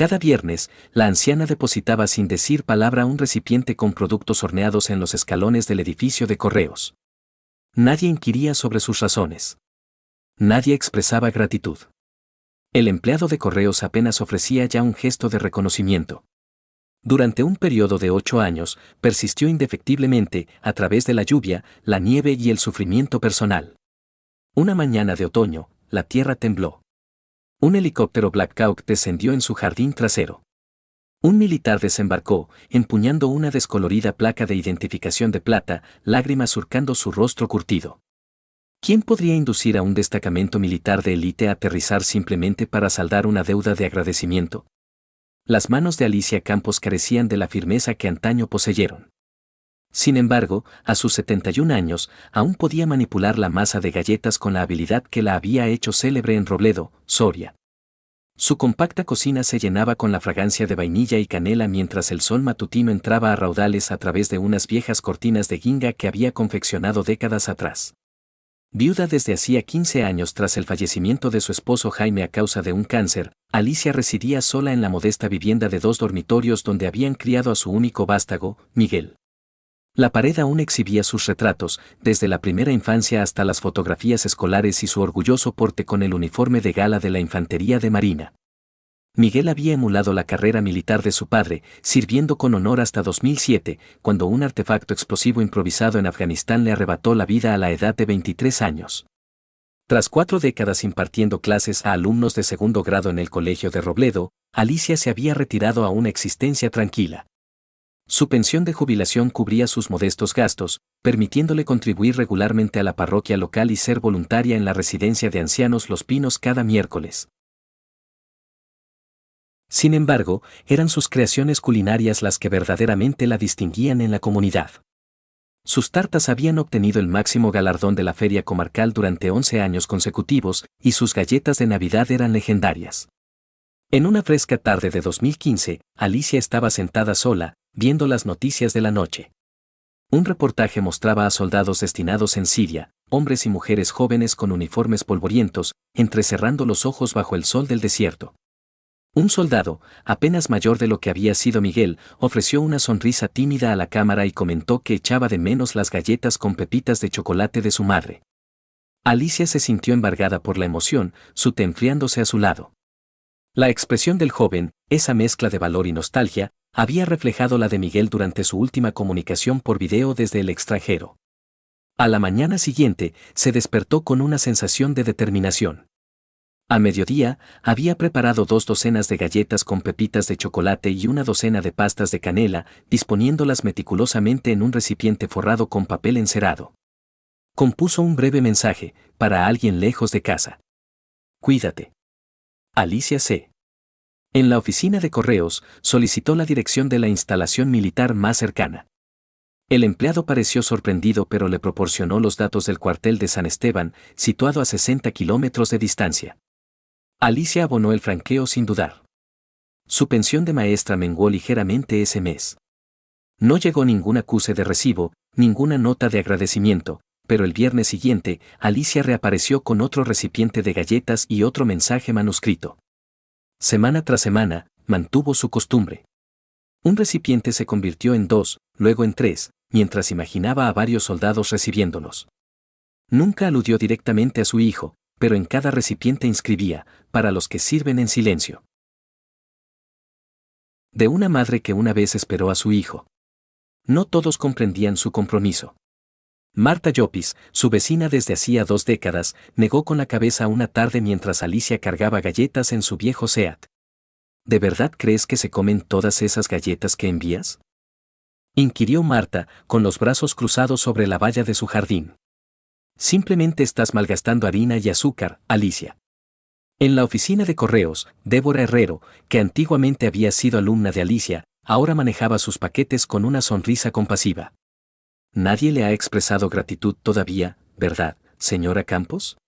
Cada viernes, la anciana depositaba sin decir palabra un recipiente con productos horneados en los escalones del edificio de correos. Nadie inquiría sobre sus razones. Nadie expresaba gratitud. El empleado de correos apenas ofrecía ya un gesto de reconocimiento. Durante un periodo de 8 años, persistió indefectiblemente, a través de la lluvia, la nieve y el sufrimiento personal. Una mañana de otoño, la tierra tembló. Un helicóptero Black Hawk descendió en su jardín trasero. Un militar desembarcó, empuñando una descolorida placa de identificación de plata, lágrimas surcando su rostro curtido. ¿Quién podría inducir a un destacamento militar de élite a aterrizar simplemente para saldar una deuda de agradecimiento? Las manos de Alicia Campos carecían de la firmeza que antaño poseyeron. Sin embargo, a sus 71 años, aún podía manipular la masa de galletas con la habilidad que la había hecho célebre en Robledo, Soria. Su compacta cocina se llenaba con la fragancia de vainilla y canela mientras el sol matutino entraba a raudales a través de unas viejas cortinas de guinda que había confeccionado décadas atrás. Viuda desde hacía 15 años tras el fallecimiento de su esposo Jaime a causa de un cáncer, Alicia residía sola en la modesta vivienda de 2 dormitorios donde habían criado a su único vástago, Miguel. La pared aún exhibía sus retratos, desde la primera infancia hasta las fotografías escolares y su orgulloso porte con el uniforme de gala de la Infantería de Marina. Miguel había emulado la carrera militar de su padre, sirviendo con honor hasta 2007, cuando un artefacto explosivo improvisado en Afganistán le arrebató la vida a la edad de 23 años. Tras 4 décadas impartiendo clases a alumnos de segundo grado en el Colegio de Robledo, Alicia se había retirado a una existencia tranquila. Su pensión de jubilación cubría sus modestos gastos, permitiéndole contribuir regularmente a la parroquia local y ser voluntaria en la residencia de ancianos Los Pinos cada miércoles. Sin embargo, eran sus creaciones culinarias las que verdaderamente la distinguían en la comunidad. Sus tartas habían obtenido el máximo galardón de la feria comarcal durante 11 años consecutivos, y sus galletas de Navidad eran legendarias. En una fresca tarde de 2015, Alicia estaba sentada sola, viendo las noticias de la noche. Un reportaje mostraba a soldados destinados en Siria, hombres y mujeres jóvenes con uniformes polvorientos, entrecerrando los ojos bajo el sol del desierto. Un soldado, apenas mayor de lo que había sido Miguel, ofreció una sonrisa tímida a la cámara y comentó que echaba de menos las galletas con pepitas de chocolate de su madre. Alicia se sintió embargada por la emoción, su té enfriándose a su lado. La expresión del joven, esa mezcla de valor y nostalgia, había reflejado la de Miguel durante su última comunicación por video desde el extranjero. A la mañana siguiente, se despertó con una sensación de determinación. A mediodía, había preparado 2 docenas de galletas con pepitas de chocolate y una docena de pastas de canela, disponiéndolas meticulosamente en un recipiente forrado con papel encerado. Compuso un breve mensaje, para alguien lejos de casa. Cuídate. Alicia C. En la oficina de correos, solicitó la dirección de la instalación militar más cercana. El empleado pareció sorprendido pero le proporcionó los datos del cuartel de San Esteban, situado a 60 kilómetros de distancia. Alicia abonó el franqueo sin dudar. Su pensión de maestra menguó ligeramente ese mes. No llegó ningún acuse de recibo, ninguna nota de agradecimiento, pero el viernes siguiente, Alicia reapareció con otro recipiente de galletas y otro mensaje manuscrito. Semana tras semana, mantuvo su costumbre. Un recipiente se convirtió en 2, luego en 3, mientras imaginaba a varios soldados recibiéndolos. Nunca aludió directamente a su hijo, pero en cada recipiente inscribía, para los que sirven en silencio. De una madre que una vez esperó a su hijo. No todos comprendían su compromiso. Marta Llopis, su vecina desde hacía 2 décadas, negó con la cabeza una tarde mientras Alicia cargaba galletas en su viejo Seat. ¿De verdad crees que se comen todas esas galletas que envías?, inquirió Marta, con los brazos cruzados sobre la valla de su jardín. Simplemente estás malgastando harina y azúcar, Alicia. En la oficina de correos, Débora Herrero, que antiguamente había sido alumna de Alicia, ahora manejaba sus paquetes con una sonrisa compasiva. Nadie le ha expresado gratitud todavía, ¿verdad, señora Campos?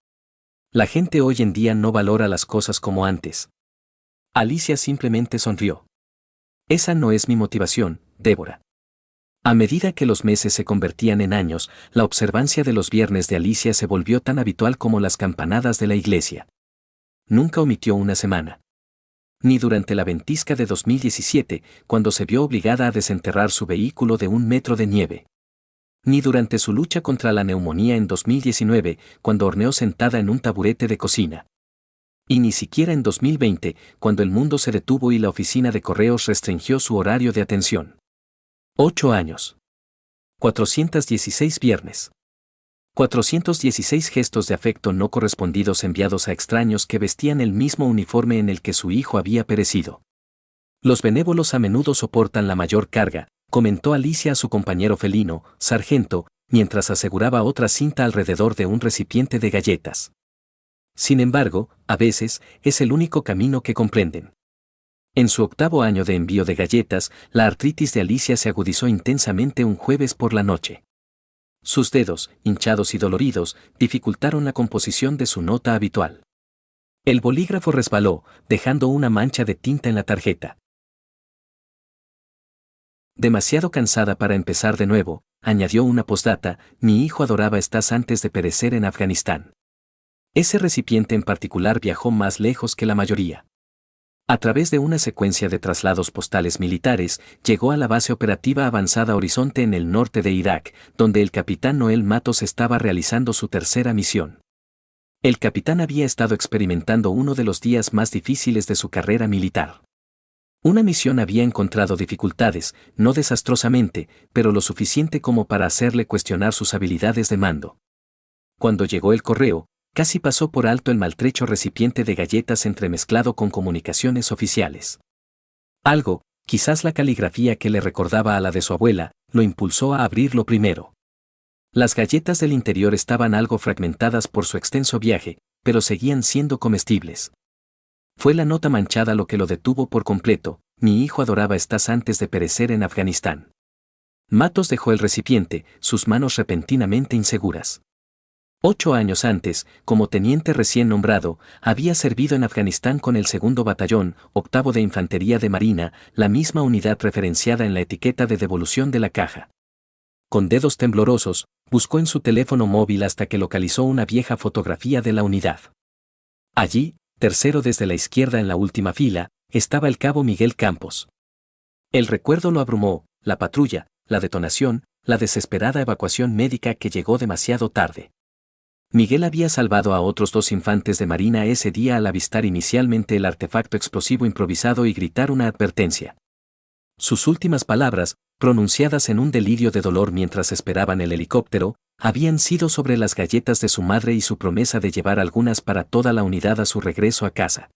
La gente hoy en día no valora las cosas como antes. Alicia simplemente sonrió. Esa no es mi motivación, Débora. A medida que los meses se convertían en años, la observancia de los viernes de Alicia se volvió tan habitual como las campanadas de la iglesia. Nunca omitió una semana. ni durante la ventisca de 2017, cuando se vio obligada a desenterrar su vehículo de 1 metro de nieve. Ni durante su lucha contra la neumonía en 2019, cuando horneó sentada en un taburete de cocina. Y ni siquiera en 2020, cuando el mundo se detuvo y la oficina de correos restringió su horario de atención. 8 años. 416 viernes. 416 gestos de afecto no correspondidos enviados a extraños que vestían el mismo uniforme en el que su hijo había perecido. Los benévolos a menudo soportan la mayor carga, comentó Alicia a su compañero felino, sargento, mientras aseguraba otra cinta alrededor de un recipiente de galletas. Sin embargo, a veces, es el único camino que comprenden. En su 8º año de envío de galletas, la artritis de Alicia se agudizó intensamente un jueves por la noche. Sus dedos, hinchados y doloridos, dificultaron la composición de su nota habitual. El bolígrafo resbaló, dejando una mancha de tinta en la tarjeta. Demasiado cansada para empezar de nuevo, añadió una postdata, mi hijo adoraba estas antes de perecer en Afganistán. Ese recipiente en particular viajó más lejos que la mayoría. A través de una secuencia de traslados postales militares, llegó a la base operativa avanzada Horizonte en el norte de Irak, donde el capitán Noel Matos estaba realizando su tercera misión. El capitán había estado experimentando uno de los días más difíciles de su carrera militar. Una misión había encontrado dificultades, no desastrosamente, pero lo suficiente como para hacerle cuestionar sus habilidades de mando. Cuando llegó el correo, casi pasó por alto el maltrecho recipiente de galletas entremezclado con comunicaciones oficiales. Algo, quizás la caligrafía que le recordaba a la de su abuela, lo impulsó a abrirlo primero. Las galletas del interior estaban algo fragmentadas por su extenso viaje, pero seguían siendo comestibles. Fue la nota manchada lo que lo detuvo por completo, mi hijo adoraba estas antes de perecer en Afganistán. Matos dejó el recipiente, sus manos repentinamente inseguras. 8 años antes, como teniente recién nombrado, había servido en Afganistán con el 2º Batallón, 8º de Infantería de Marina, la misma unidad referenciada en la etiqueta de devolución de la caja. Con dedos temblorosos, buscó en su teléfono móvil hasta que localizó una vieja fotografía de la unidad. Allí, tercero desde la izquierda en la última fila, estaba el cabo Miguel Campos. El recuerdo lo abrumó, la patrulla, la detonación, la desesperada evacuación médica que llegó demasiado tarde. Miguel había salvado a otros 2 infantes de marina ese día al avistar inicialmente el artefacto explosivo improvisado y gritar una advertencia. Sus últimas palabras, pronunciadas en un delirio de dolor mientras esperaban el helicóptero, habían sido sobre las galletas de su madre y su promesa de llevar algunas para toda la unidad a su regreso a casa.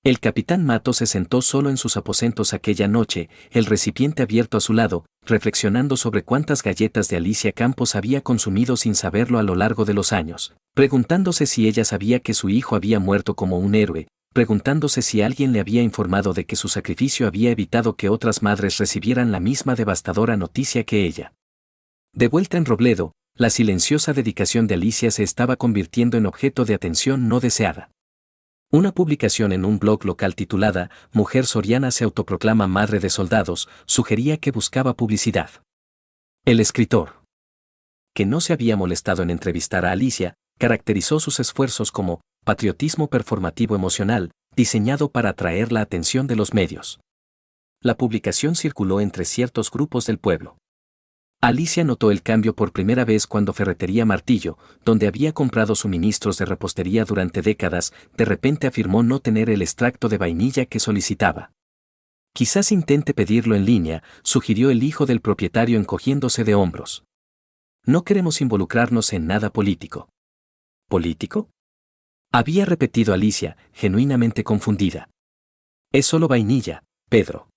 El capitán Matos se sentó solo en sus aposentos aquella noche, el recipiente abierto a su lado, reflexionando sobre cuántas galletas de Alicia Campos había consumido sin saberlo a lo largo de los años, preguntándose si ella sabía que su hijo había muerto como un héroe, preguntándose si alguien le había informado de que su sacrificio había evitado que otras madres recibieran la misma devastadora noticia que ella. De vuelta en Robledo, la silenciosa dedicación de Alicia se estaba convirtiendo en objeto de atención no deseada. Una publicación en un blog local titulada Mujer Soriana se autoproclama madre de soldados sugería que buscaba publicidad. El escritor, que no se había molestado en entrevistar a Alicia, caracterizó sus esfuerzos como patriotismo performativo emocional, diseñado para atraer la atención de los medios. La publicación circuló entre ciertos grupos del pueblo. Alicia notó el cambio por primera vez cuando Ferretería Martillo, donde había comprado suministros de repostería durante décadas, de repente afirmó no tener el extracto de vainilla que solicitaba. Quizás intente pedirlo en línea, sugirió el hijo del propietario encogiéndose de hombros. No queremos involucrarnos en nada político. ¿Político? Había repetido Alicia, genuinamente confundida. Es solo vainilla, Pedro.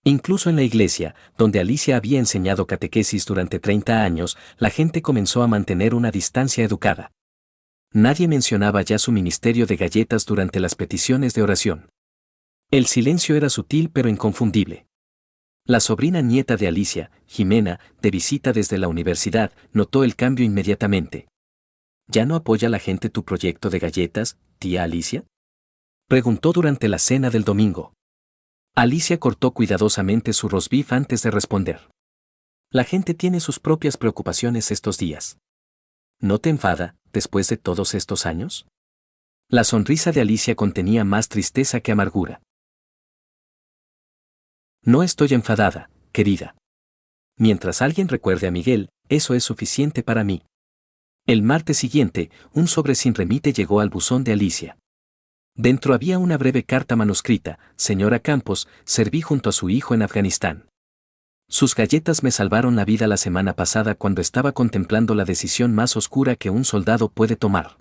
Incluso en la iglesia, donde Alicia había enseñado catequesis durante 30 años, la gente comenzó a mantener una distancia educada. Nadie mencionaba ya su ministerio de galletas durante las peticiones de oración. El silencio era sutil pero inconfundible. La sobrina nieta de Alicia, Jimena, de visita desde la universidad, notó el cambio inmediatamente. ¿Ya no apoya la gente tu proyecto de galletas, tía Alicia? Preguntó durante la cena del domingo. Alicia cortó cuidadosamente su roast beef antes de responder. La gente tiene sus propias preocupaciones estos días. ¿No te enfada, después de todos estos años? La sonrisa de Alicia contenía más tristeza que amargura. No estoy enfadada, querida. Mientras alguien recuerde a Miguel, eso es suficiente para mí. El martes siguiente, un sobre sin remite llegó al buzón de Alicia. Dentro había una breve carta manuscrita: Señora Campos, serví junto a su hijo en Afganistán. Sus galletas me salvaron la vida la semana pasada cuando estaba contemplando la decisión más oscura que un soldado puede tomar.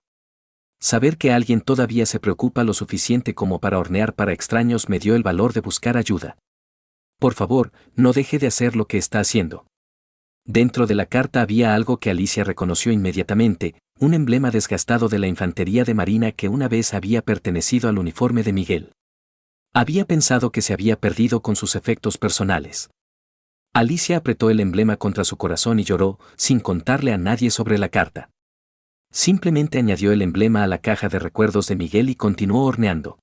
Saber que alguien todavía se preocupa lo suficiente como para hornear para extraños me dio el valor de buscar ayuda. Por favor, no deje de hacer lo que está haciendo. Dentro de la carta había algo que Alicia reconoció inmediatamente: un emblema desgastado de la infantería de marina que una vez había pertenecido al uniforme de Miguel. Había pensado que se había perdido con sus efectos personales. Alicia apretó el emblema contra su corazón y lloró, sin contarle a nadie sobre la carta. Simplemente añadió el emblema a la caja de recuerdos de Miguel y continuó horneando.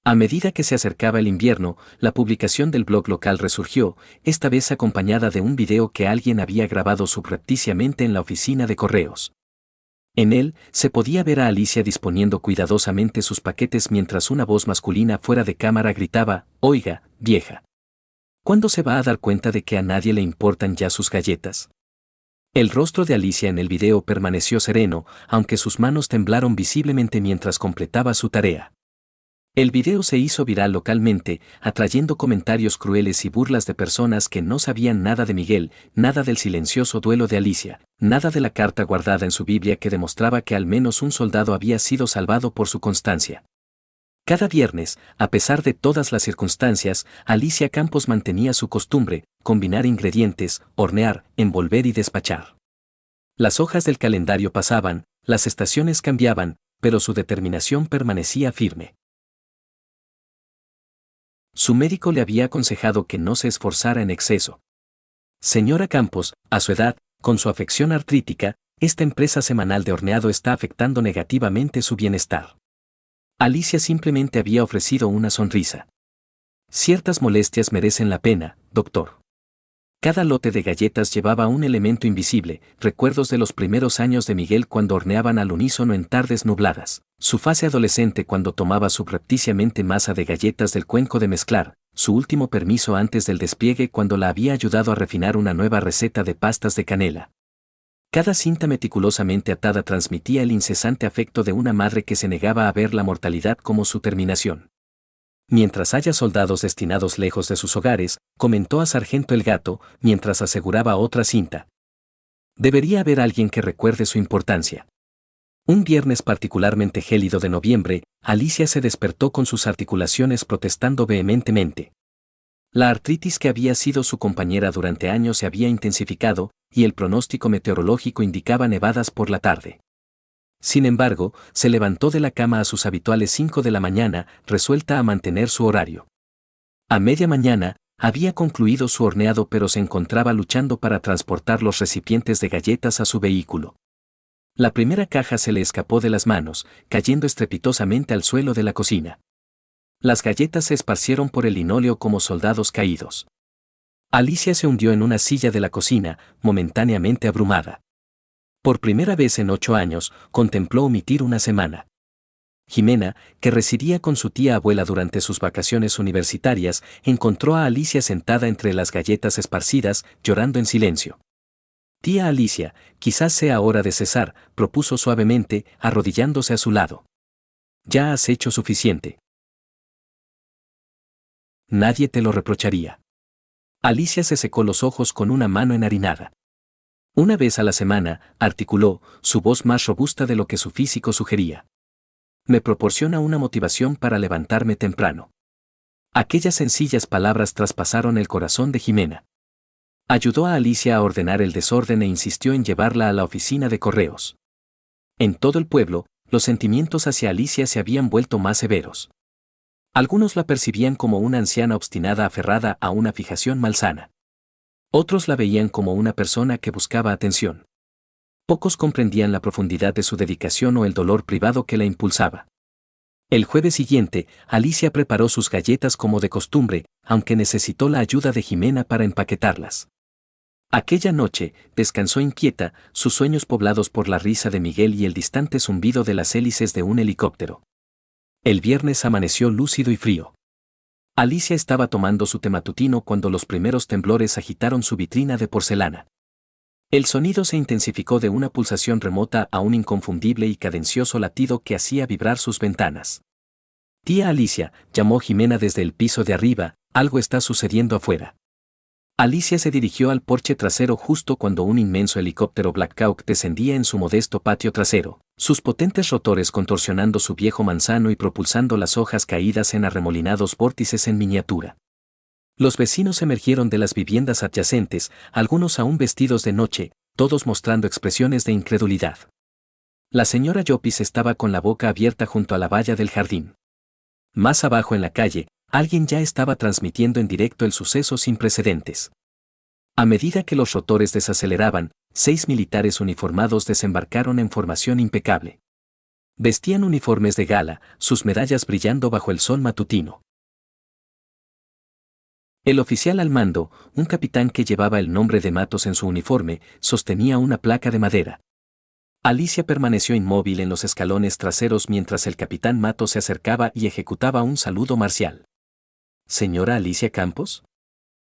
A medida que se acercaba el invierno, la publicación del blog local resurgió, esta vez acompañada de un video que alguien había grabado subrepticiamente en la oficina de correos. En él, se podía ver a Alicia disponiendo cuidadosamente sus paquetes mientras una voz masculina fuera de cámara gritaba: «Oiga, vieja. ¿Cuándo se va a dar cuenta de que a nadie le importan ya sus galletas?». El rostro de Alicia en el video permaneció sereno, aunque sus manos temblaron visiblemente mientras completaba su tarea. El video se hizo viral localmente, atrayendo comentarios crueles y burlas de personas que no sabían nada de Miguel, nada del silencioso duelo de Alicia, nada de la carta guardada en su Biblia que demostraba que al menos un soldado había sido salvado por su constancia. Cada viernes, a pesar de todas las circunstancias, Alicia Campos mantenía su costumbre: combinar ingredientes, hornear, envolver y despachar. Las hojas del calendario pasaban, las estaciones cambiaban, pero su determinación permanecía firme. Su médico le había aconsejado que no se esforzara en exceso. Señora Campos, a su edad, con su afección artrítica, esta empresa semanal de horneado está afectando negativamente su bienestar. Alicia simplemente había ofrecido una sonrisa. Ciertas molestias merecen la pena, doctor. Cada lote de galletas llevaba un elemento invisible: recuerdos de los primeros años de Miguel cuando horneaban al unísono en tardes nubladas, su fase adolescente cuando tomaba subrepticiamente masa de galletas del cuenco de mezclar, su último permiso antes del despliegue cuando la había ayudado a refinar una nueva receta de pastas de canela. Cada cinta meticulosamente atada transmitía el incesante afecto de una madre que se negaba a ver la mortalidad como su terminación. Mientras haya soldados destinados lejos de sus hogares, comentó a Sargento el Gato, mientras aseguraba otra cinta. Debería haber alguien que recuerde su importancia. Un viernes particularmente gélido de noviembre, Alicia se despertó con sus articulaciones protestando vehementemente. La artritis que había sido su compañera durante años se había intensificado, y el pronóstico meteorológico indicaba nevadas por la tarde. Sin embargo, se levantó de la cama a sus habituales 5 de la mañana, resuelta a mantener su horario. A media mañana, había concluido su horneado, pero se encontraba luchando para transportar los recipientes de galletas a su vehículo. La primera caja se le escapó de las manos, cayendo estrepitosamente al suelo de la cocina. Las galletas se esparcieron por el linóleo como soldados caídos. Alicia se hundió en una silla de la cocina, momentáneamente abrumada. Por primera vez en 8 años, contempló omitir una semana. Jimena, que residía con su tía abuela durante sus vacaciones universitarias, encontró a Alicia sentada entre las galletas esparcidas, llorando en silencio. «Tía Alicia, quizás sea hora de cesar», propuso suavemente, arrodillándose a su lado. «Ya has hecho suficiente. Nadie te lo reprocharía». Alicia se secó los ojos con una mano enharinada. «Una vez a la semana», articuló, su voz más robusta de lo que su físico sugería. «Me proporciona una motivación para levantarme temprano». Aquellas sencillas palabras traspasaron el corazón de Jimena. Ayudó a Alicia a ordenar el desorden e insistió en llevarla a la oficina de correos. En todo el pueblo, los sentimientos hacia Alicia se habían vuelto más severos. Algunos la percibían como una anciana obstinada aferrada a una fijación malsana. Otros la veían como una persona que buscaba atención. Pocos comprendían la profundidad de su dedicación o el dolor privado que la impulsaba. El jueves siguiente, Alicia preparó sus galletas como de costumbre, aunque necesitó la ayuda de Jimena para empaquetarlas. Aquella noche, descansó inquieta, sus sueños poblados por la risa de Miguel y el distante zumbido de las hélices de un helicóptero. El viernes amaneció lúcido y frío. Alicia estaba tomando su té matutino cuando los primeros temblores agitaron su vitrina de porcelana. El sonido se intensificó de una pulsación remota a un inconfundible y cadencioso latido que hacía vibrar sus ventanas. «Tía Alicia», llamó Jimena desde el piso de arriba, «algo está sucediendo afuera». Alicia se dirigió al porche trasero justo cuando un inmenso helicóptero Black Hawk descendía en su modesto patio trasero, sus potentes rotores contorsionando su viejo manzano y propulsando las hojas caídas en arremolinados vórtices en miniatura. Los vecinos emergieron de las viviendas adyacentes, algunos aún vestidos de noche, todos mostrando expresiones de incredulidad. La señora Llopis estaba con la boca abierta junto a la valla del jardín. Más abajo en la calle, alguien ya estaba transmitiendo en directo el suceso sin precedentes. A medida que los rotores desaceleraban, 6 militares uniformados desembarcaron en formación impecable. Vestían uniformes de gala, sus medallas brillando bajo el sol matutino. El oficial al mando, un capitán que llevaba el nombre de Matos en su uniforme, sostenía una placa de madera. Alicia permaneció inmóvil en los escalones traseros mientras el capitán Matos se acercaba y ejecutaba un saludo marcial. ¿Señora Alicia Campos?,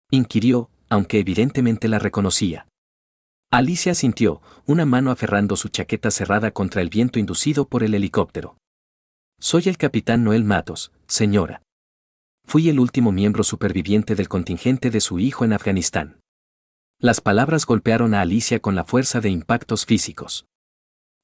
inquirió, aunque evidentemente la reconocía. Alicia asintió, una mano aferrando su chaqueta cerrada contra el viento inducido por el helicóptero. Soy el capitán Noel Matos, señora. Fui el último miembro superviviente del contingente de su hijo en Afganistán. Las palabras golpearon a Alicia con la fuerza de impactos físicos.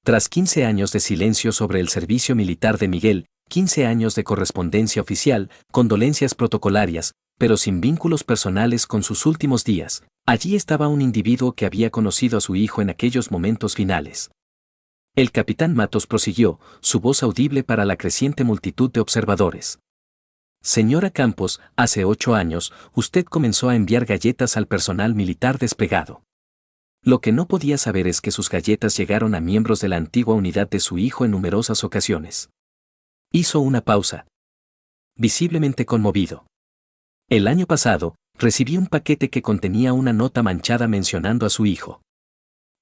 Tras 15 años de silencio sobre el servicio militar de Miguel, 15 años de correspondencia oficial, condolencias protocolarias, pero sin vínculos personales con sus últimos días, allí estaba un individuo que había conocido a su hijo en aquellos momentos finales. El capitán Matos prosiguió, su voz audible para la creciente multitud de observadores. Señora Campos, hace 8 años, usted comenzó a enviar galletas al personal militar desplegado. Lo que no podía saber es que sus galletas llegaron a miembros de la antigua unidad de su hijo en numerosas ocasiones. Hizo una pausa. Visiblemente conmovido. El año pasado, recibí un paquete que contenía una nota manchada mencionando a su hijo.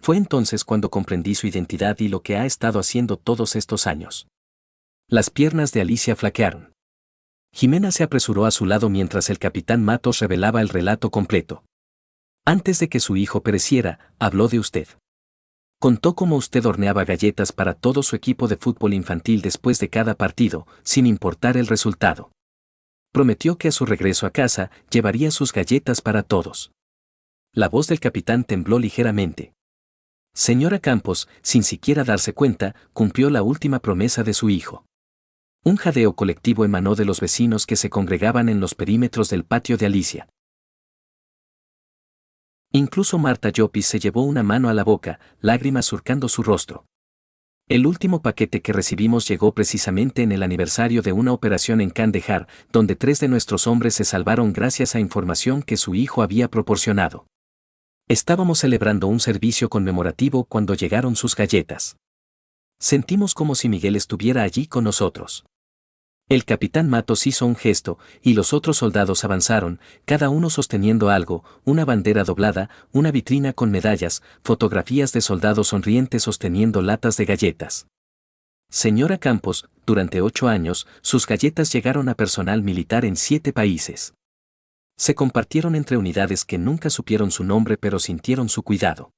Fue entonces cuando comprendí su identidad y lo que ha estado haciendo todos estos años. Las piernas de Alicia flaquearon. Jimena se apresuró a su lado mientras el capitán Matos revelaba el relato completo. Antes de que su hijo pereciera, habló de usted. Contó cómo usted horneaba galletas para todo su equipo de fútbol infantil después de cada partido, sin importar el resultado. Prometió que a su regreso a casa, llevaría sus galletas para todos. La voz del capitán tembló ligeramente. Señora Campos, sin siquiera darse cuenta, cumplió la última promesa de su hijo. Un jadeo colectivo emanó de los vecinos que se congregaban en los perímetros del patio de Alicia. Incluso Marta Llopis se llevó una mano a la boca, lágrimas surcando su rostro. El último paquete que recibimos llegó precisamente en el aniversario de una operación en Kandahar, donde 3 de nuestros hombres se salvaron gracias a información que su hijo había proporcionado. Estábamos celebrando un servicio conmemorativo cuando llegaron sus galletas. Sentimos como si Miguel estuviera allí con nosotros. El capitán Matos hizo un gesto, y los otros soldados avanzaron, cada uno sosteniendo algo, una bandera doblada, una vitrina con medallas, fotografías de soldados sonrientes sosteniendo latas de galletas. Señora Campos, durante 8 años, sus galletas llegaron a personal militar en 7 países. Se compartieron entre unidades que nunca supieron su nombre pero sintieron su cuidado.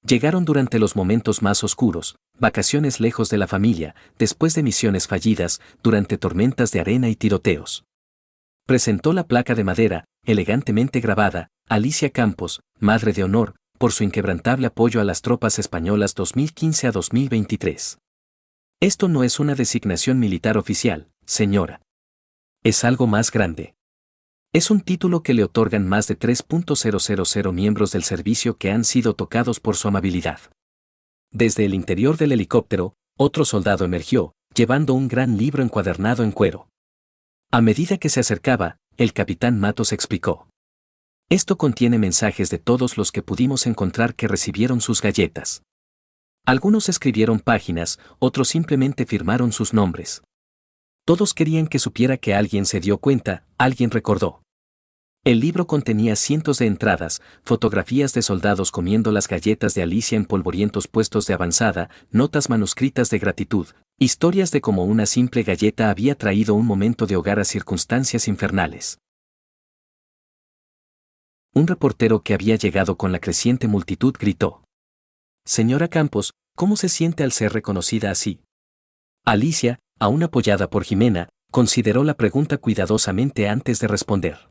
Llegaron durante los momentos más oscuros, vacaciones lejos de la familia, después de misiones fallidas, durante tormentas de arena y tiroteos. Presentó la placa de madera, elegantemente grabada, Alicia Campos, Madre de Honor, por su inquebrantable apoyo a las tropas españolas 2015 a 2023. Esto no es una designación militar oficial, señora. Es algo más grande. Es un título que le otorgan más de 3.000 miembros del servicio que han sido tocados por su amabilidad. Desde el interior del helicóptero, otro soldado emergió, llevando un gran libro encuadernado en cuero. A medida que se acercaba, el capitán Matos explicó. Esto contiene mensajes de todos los que pudimos encontrar que recibieron sus galletas. Algunos escribieron páginas, otros simplemente firmaron sus nombres. Todos querían que supiera que alguien se dio cuenta, alguien recordó. El libro contenía cientos de entradas, fotografías de soldados comiendo las galletas de Alicia en polvorientos puestos de avanzada, notas manuscritas de gratitud, historias de cómo una simple galleta había traído un momento de hogar a circunstancias infernales. Un reportero que había llegado con la creciente multitud gritó: «Señora Campos, ¿cómo se siente al ser reconocida así?». Alicia, aún apoyada por Jimena, consideró la pregunta cuidadosamente antes de responder.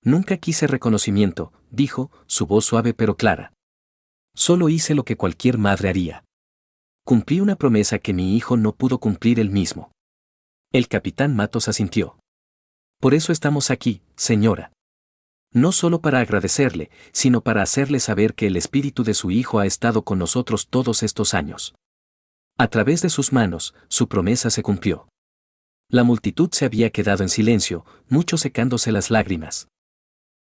«Nunca quise reconocimiento», dijo, su voz suave pero clara. «Solo hice lo que cualquier madre haría. Cumplí una promesa que mi hijo no pudo cumplir él mismo». El capitán Matos asintió. «Por eso estamos aquí, señora. No solo para agradecerle, sino para hacerle saber que el espíritu de su hijo ha estado con nosotros todos estos años. A través de sus manos, su promesa se cumplió». La multitud se había quedado en silencio, muchos secándose las lágrimas.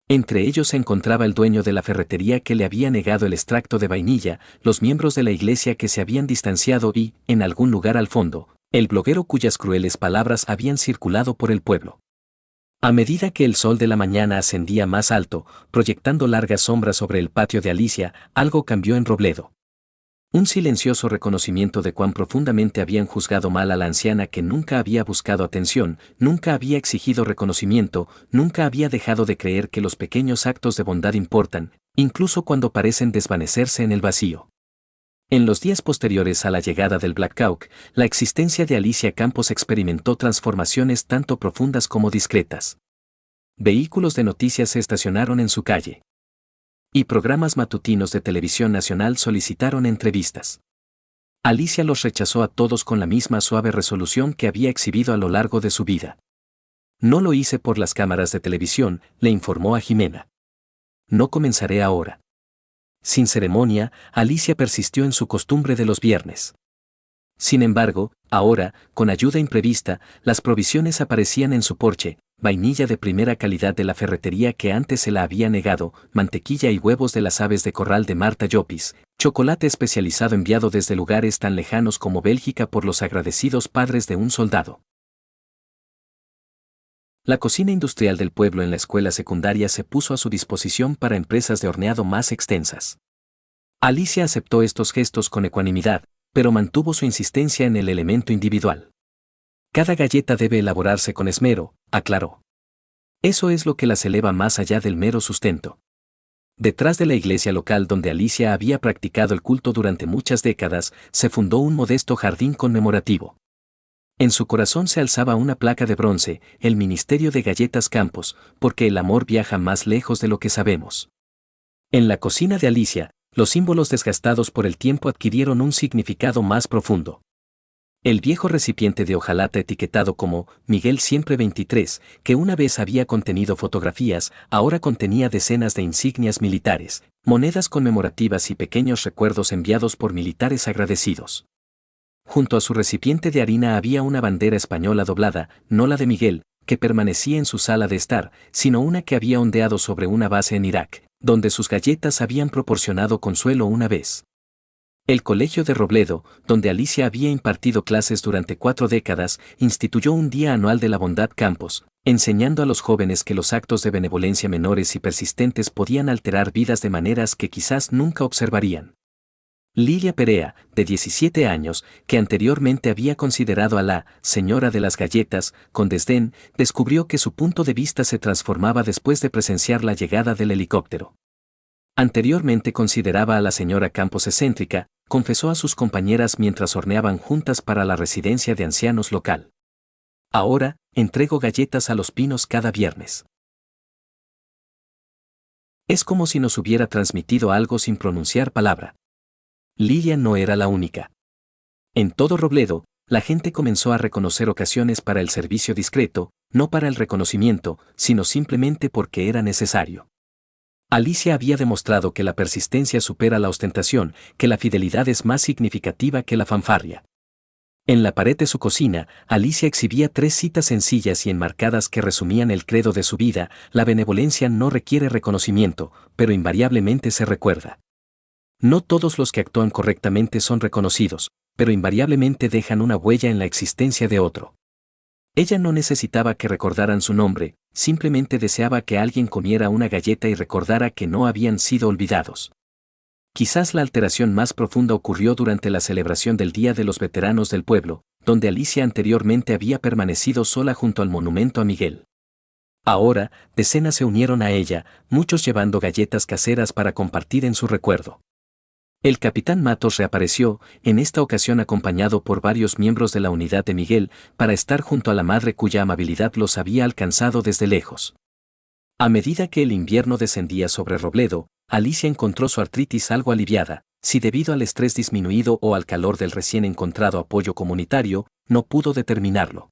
Entre ellos se encontraba el dueño de la ferretería que le había negado el extracto de vainilla, los miembros de la iglesia que se habían distanciado y, en algún lugar al fondo, el bloguero cuyas crueles palabras habían circulado por el pueblo. A medida que el sol de la mañana ascendía más alto, proyectando largas sombras sobre el patio de Alicia, algo cambió en Robledo. Un silencioso reconocimiento de cuán profundamente habían juzgado mal a la anciana que nunca había buscado atención, nunca había exigido reconocimiento, nunca había dejado de creer que los pequeños actos de bondad importan, incluso cuando parecen desvanecerse en el vacío. En los días posteriores a la llegada del Black Hawk, la existencia de Alicia Campos experimentó transformaciones tanto profundas como discretas. Vehículos de noticias se estacionaron en su calle. Y programas matutinos de televisión nacional solicitaron entrevistas. Alicia los rechazó a todos con la misma suave resolución que había exhibido a lo largo de su vida. «No lo hice por las cámaras de televisión», le informó a Jimena. «No comenzaré ahora». Sin ceremonia, Alicia persistió en su costumbre de los viernes. Sin embargo, ahora, con ayuda imprevista, las provisiones aparecían en su porche: vainilla de primera calidad de la ferretería que antes se la había negado, mantequilla y huevos de las aves de corral de Marta Llopis, chocolate especializado enviado desde lugares tan lejanos como Bélgica por los agradecidos padres de un soldado. La cocina industrial del pueblo en la escuela secundaria se puso a su disposición para empresas de horneado más extensas. Alicia aceptó estos gestos con ecuanimidad, pero mantuvo su insistencia en el elemento individual. «Cada galleta debe elaborarse con esmero», aclaró. «Eso es lo que las eleva más allá del mero sustento». Detrás de la iglesia local donde Alicia había practicado el culto durante muchas décadas, se fundó un modesto jardín conmemorativo. En su corazón se alzaba una placa de bronce: «El Ministerio de Galletas Campos, porque el amor viaja más lejos de lo que sabemos». En la cocina de Alicia, los símbolos desgastados por el tiempo adquirieron un significado más profundo. El viejo recipiente de hojalata etiquetado como Miguel Siempre 23, que una vez había contenido fotografías, ahora contenía decenas de insignias militares, monedas conmemorativas y pequeños recuerdos enviados por militares agradecidos. Junto a su recipiente de harina había una bandera española doblada, no la de Miguel, que permanecía en su sala de estar, sino una que había ondeado sobre una base en Irak, donde sus galletas habían proporcionado consuelo una vez. El Colegio de Robledo, donde Alicia había impartido clases durante 4 décadas, instituyó un día anual de la bondad Campos, enseñando a los jóvenes que los actos de benevolencia menores y persistentes podían alterar vidas de maneras que quizás nunca observarían. Lilia Perea, de 17 años, que anteriormente había considerado a la «señora de las galletas» con desdén, descubrió que su punto de vista se transformaba después de presenciar la llegada del helicóptero. Anteriormente consideraba a la señora Campos excéntrica, confesó a sus compañeras mientras horneaban juntas para la residencia de ancianos local. «Ahora, entrego galletas a los pinos cada viernes». Es como si nos hubiera transmitido algo sin pronunciar palabra. Lilia no era la única. En todo Robledo, la gente comenzó a reconocer ocasiones para el servicio discreto, no para el reconocimiento, sino simplemente porque era necesario. Alicia había demostrado que la persistencia supera la ostentación, que la fidelidad es más significativa que la fanfarria. En la pared de su cocina, Alicia exhibía 3 citas sencillas y enmarcadas que resumían el credo de su vida: la benevolencia no requiere reconocimiento, pero invariablemente se recuerda. No todos los que actúan correctamente son reconocidos, pero invariablemente dejan una huella en la existencia de otro. Ella no necesitaba que recordaran su nombre, simplemente deseaba que alguien comiera una galleta y recordara que no habían sido olvidados. Quizás la alteración más profunda ocurrió durante la celebración del Día de los Veteranos del Pueblo, donde Alicia anteriormente había permanecido sola junto al monumento a Miguel. Ahora, decenas se unieron a ella, muchos llevando galletas caseras para compartir en su recuerdo. El capitán Matos reapareció, en esta ocasión acompañado por varios miembros de la unidad de Miguel, para estar junto a la madre cuya amabilidad los había alcanzado desde lejos. A medida que el invierno descendía sobre Robledo, Alicia encontró su artritis algo aliviada, si debido al estrés disminuido o al calor del recién encontrado apoyo comunitario, no pudo determinarlo.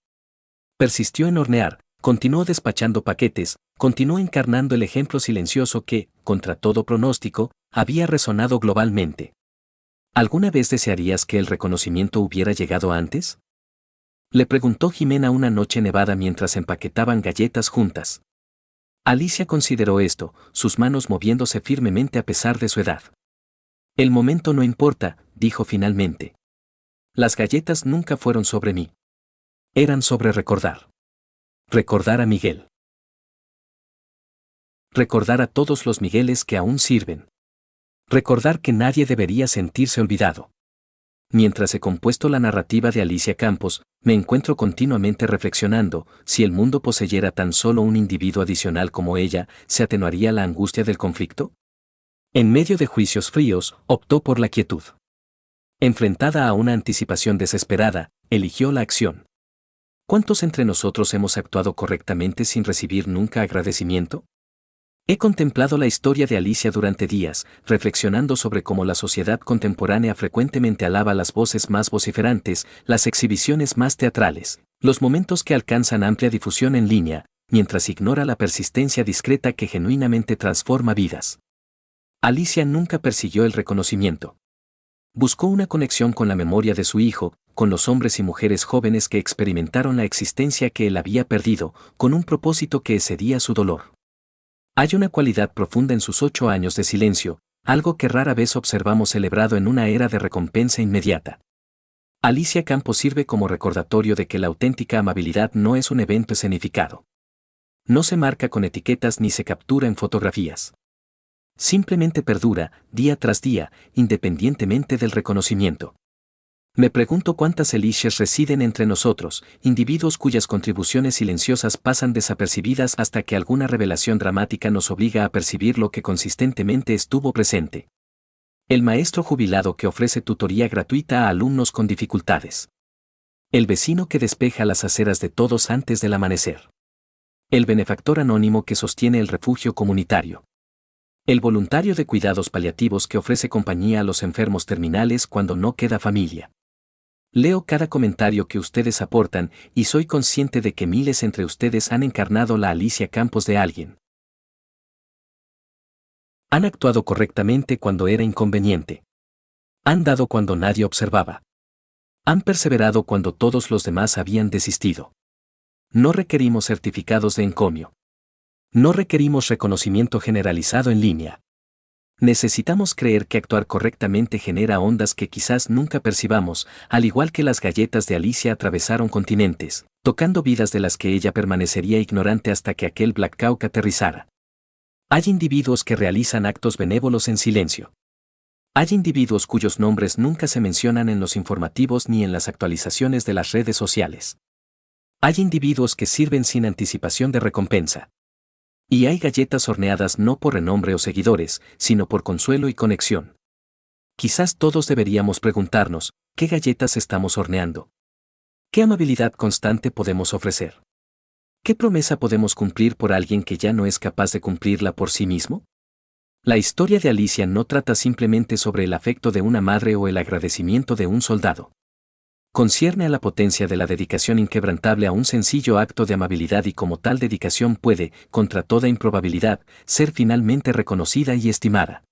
Persistió en hornear, continuó despachando paquetes, continuó encarnando el ejemplo silencioso que, contra todo pronóstico, había resonado globalmente. ¿Alguna vez desearías que el reconocimiento hubiera llegado antes? Le preguntó Jimena una noche nevada mientras empaquetaban galletas juntas. Alicia consideró esto, sus manos moviéndose firmemente a pesar de su edad. El momento no importa, dijo finalmente. Las galletas nunca fueron sobre mí. Eran sobre recordar. Recordar a Miguel. Recordar a todos los Migueles que aún sirven. Recordar que nadie debería sentirse olvidado. Mientras he compuesto la narrativa de Alicia Campos, me encuentro continuamente reflexionando, si el mundo poseyera tan solo un individuo adicional como ella, ¿se atenuaría la angustia del conflicto? En medio de juicios fríos, optó por la quietud. Enfrentada a una anticipación desesperada, eligió la acción. ¿Cuántos entre nosotros hemos actuado correctamente sin recibir nunca agradecimiento? He contemplado la historia de Alicia durante días, reflexionando sobre cómo la sociedad contemporánea frecuentemente alaba las voces más vociferantes, las exhibiciones más teatrales, los momentos que alcanzan amplia difusión en línea, mientras ignora la persistencia discreta que genuinamente transforma vidas. Alicia nunca persiguió el reconocimiento. Buscó una conexión con la memoria de su hijo, con los hombres y mujeres jóvenes que experimentaron la existencia que él había perdido, con un propósito que excedía su dolor. Hay una cualidad profunda en sus 8 años de silencio, algo que rara vez observamos celebrado en una era de recompensa inmediata. Alicia Campos sirve como recordatorio de que la auténtica amabilidad no es un evento escenificado. No se marca con etiquetas ni se captura en fotografías. Simplemente perdura, día tras día, independientemente del reconocimiento. Me pregunto cuántas Alicias residen entre nosotros, individuos cuyas contribuciones silenciosas pasan desapercibidas hasta que alguna revelación dramática nos obliga a percibir lo que consistentemente estuvo presente. El maestro jubilado que ofrece tutoría gratuita a alumnos con dificultades. El vecino que despeja las aceras de todos antes del amanecer. El benefactor anónimo que sostiene el refugio comunitario. El voluntario de cuidados paliativos que ofrece compañía a los enfermos terminales cuando no queda familia. Leo cada comentario que ustedes aportan y soy consciente de que miles entre ustedes han encarnado la Alicia Campos de alguien. Han actuado correctamente cuando era inconveniente. Han dado cuando nadie observaba. Han perseverado cuando todos los demás habían desistido. No requerimos certificados de encomio. No requerimos reconocimiento generalizado en línea. Necesitamos creer que actuar correctamente genera ondas que quizás nunca percibamos, al igual que las galletas de Alicia atravesaron continentes, tocando vidas de las que ella permanecería ignorante hasta que aquel Black Hawk aterrizara. Hay individuos que realizan actos benévolos en silencio. Hay individuos cuyos nombres nunca se mencionan en los informativos ni en las actualizaciones de las redes sociales. Hay individuos que sirven sin anticipación de recompensa. Y hay galletas horneadas no por renombre o seguidores, sino por consuelo y conexión. Quizás todos deberíamos preguntarnos, ¿qué galletas estamos horneando? ¿Qué amabilidad constante podemos ofrecer? ¿Qué promesa podemos cumplir por alguien que ya no es capaz de cumplirla por sí mismo? La historia de Alicia no trata simplemente sobre el afecto de una madre o el agradecimiento de un soldado. Concierne a la potencia de la dedicación inquebrantable a un sencillo acto de amabilidad y como tal dedicación puede, contra toda improbabilidad, ser finalmente reconocida y estimada.